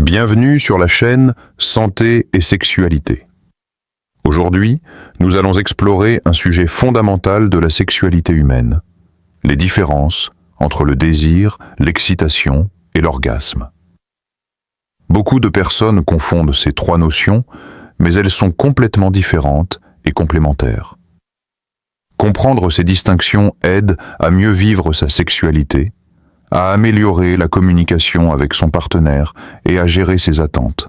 Bienvenue sur la chaîne Santé et Sexualité. Aujourd'hui, nous allons explorer un sujet fondamental de la sexualité humaine, les différences entre le désir, l'excitation et l'orgasme. Beaucoup de personnes confondent ces trois notions, mais elles sont complètement différentes et complémentaires. Comprendre ces distinctions aide à mieux vivre sa sexualité, à améliorer la communication avec son partenaire et à gérer ses attentes.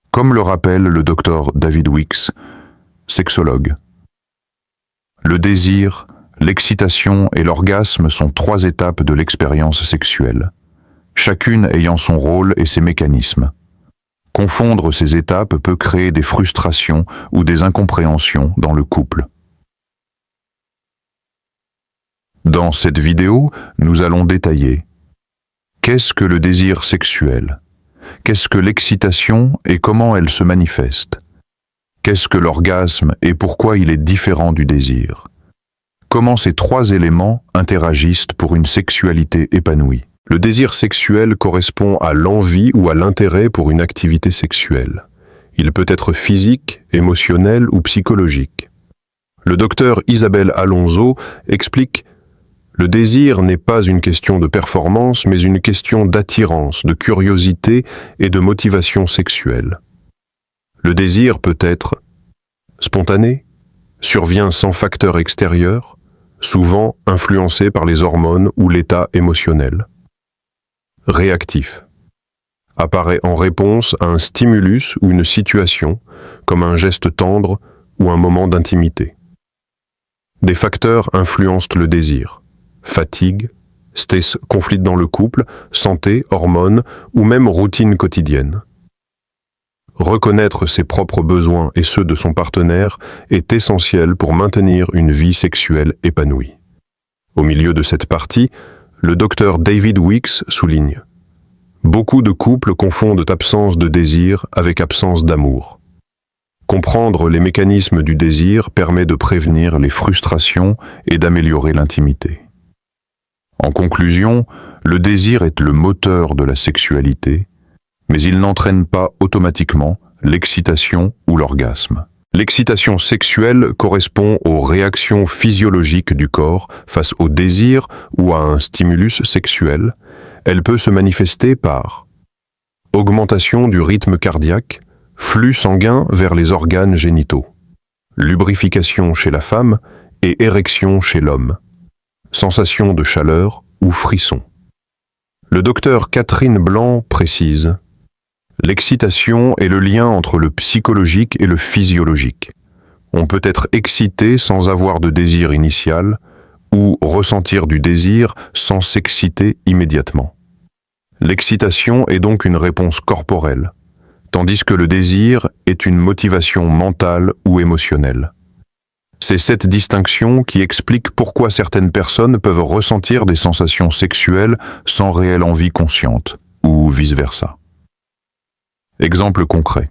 Comme le rappelle le docteur David Weeks, sexologue. Le désir, l'excitation et l'orgasme sont trois étapes de l'expérience sexuelle, chacune ayant son rôle et ses mécanismes. Confondre ces étapes peut créer des frustrations ou des incompréhensions dans le couple. Dans cette vidéo, nous allons détailler qu'est-ce que le désir sexuel, qu'est-ce que l'excitation et comment elle se manifeste, qu'est-ce que l'orgasme et pourquoi il est différent du désir, comment ces trois éléments interagissent pour une sexualité épanouie. Le désir sexuel correspond à l'envie ou à l'intérêt pour une activité sexuelle. Il peut être physique, émotionnel ou psychologique. Le docteur Isabelle Alonso explique: le désir n'est pas une question de performance, mais une question d'attirance, de curiosité et de motivation sexuelle. Le désir peut être spontané, survient sans facteur extérieur, souvent influencé par les hormones ou l'état émotionnel. Réactif. Apparaît en réponse à un stimulus ou une situation, comme un geste tendre ou un moment d'intimité. Des facteurs influencent le désir. Fatigue, stress, conflit dans le couple, santé, hormones ou même routine quotidienne. Reconnaître ses propres besoins et ceux de son partenaire est essentiel pour maintenir une vie sexuelle épanouie. Au milieu de cette partie, le docteur David Weeks souligne: beaucoup de couples confondent absence de désir avec absence d'amour. Comprendre les mécanismes du désir permet de prévenir les frustrations et d'améliorer l'intimité. En conclusion, le désir est le moteur de la sexualité, mais il n'entraîne pas automatiquement l'excitation ou l'orgasme. L'excitation sexuelle correspond aux réactions physiologiques du corps face au désir ou à un stimulus sexuel. Elle peut se manifester par augmentation du rythme cardiaque, flux sanguin vers les organes génitaux, lubrification chez la femme et érection chez l'homme, sensation de chaleur ou frisson. Le docteur Catherine Blanc précise: l'excitation est le lien entre le psychologique et le physiologique. On peut être excité sans avoir de désir initial ou ressentir du désir sans s'exciter immédiatement. L'excitation est donc une réponse corporelle, tandis que le désir est une motivation mentale ou émotionnelle. C'est cette distinction qui explique pourquoi certaines personnes peuvent ressentir des sensations sexuelles sans réelle envie consciente, ou vice-versa. Exemple concret.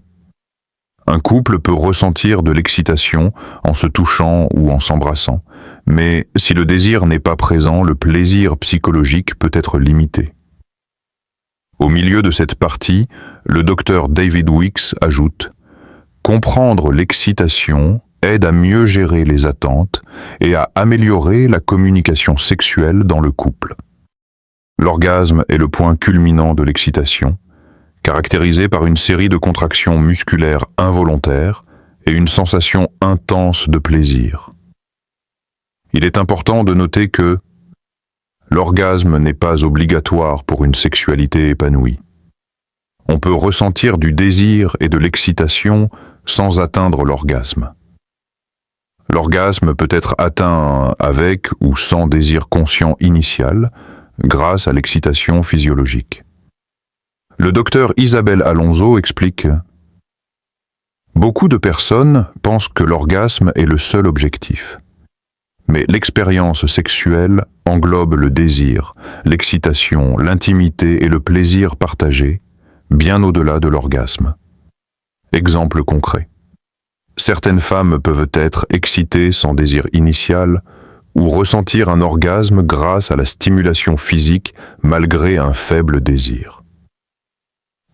Un couple peut ressentir de l'excitation en se touchant ou en s'embrassant, mais si le désir n'est pas présent, le plaisir psychologique peut être limité. Au milieu de cette partie, le docteur David Weeks ajoute: comprendre l'excitation aide à mieux gérer les attentes et à améliorer la communication sexuelle dans le couple. L'orgasme est le point culminant de l'excitation, caractérisé par une série de contractions musculaires involontaires et une sensation intense de plaisir. Il est important de noter que l'orgasme n'est pas obligatoire pour une sexualité épanouie. On peut ressentir du désir et de l'excitation sans atteindre l'orgasme. L'orgasme peut être atteint avec ou sans désir conscient initial, grâce à l'excitation physiologique. Le docteur Isabelle Alonso explique: beaucoup de personnes pensent que l'orgasme est le seul objectif. Mais l'expérience sexuelle englobe le désir, l'excitation, l'intimité et le plaisir partagé, bien au-delà de l'orgasme. Exemple concret. Certaines femmes peuvent être excitées sans désir initial ou ressentir un orgasme grâce à la stimulation physique malgré un faible désir.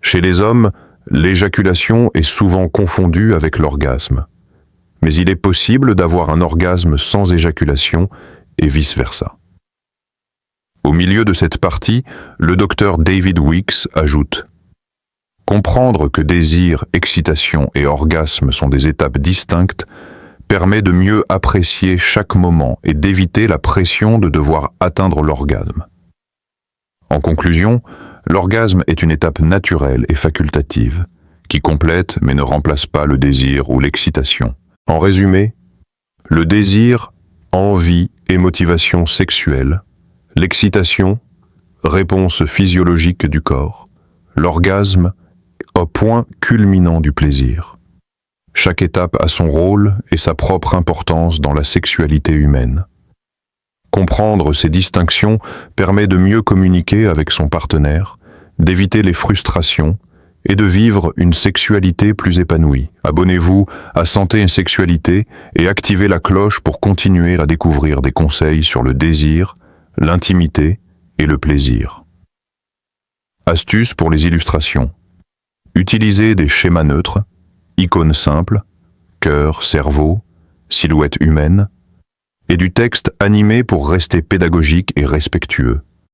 Chez les hommes, l'éjaculation est souvent confondue avec l'orgasme. Mais il est possible d'avoir un orgasme sans éjaculation et vice-versa. Au milieu de cette partie, le docteur David Weeks ajoute « Comprendre que désir, excitation et orgasme sont des étapes distinctes permet de mieux apprécier chaque moment et d'éviter la pression de devoir atteindre l'orgasme. » En conclusion, l'orgasme est une étape naturelle et facultative, qui complète mais ne remplace pas le désir ou l'excitation. En résumé, le désir, envie et motivation sexuelle, l'excitation, réponse physiologique du corps, l'orgasme, au point culminant du plaisir. Chaque étape a son rôle et sa propre importance dans la sexualité humaine. Comprendre ces distinctions permet de mieux communiquer avec son partenaire, d'éviter les frustrations et de vivre une sexualité plus épanouie. Abonnez-vous à Santé et Sexualité et activez la cloche pour continuer à découvrir des conseils sur le désir, l'intimité et le plaisir. Astuces pour les illustrations. Utilisez des schémas neutres, icônes simples, cœur, cerveau, silhouette humaine, et du texte animé pour rester pédagogique et respectueux.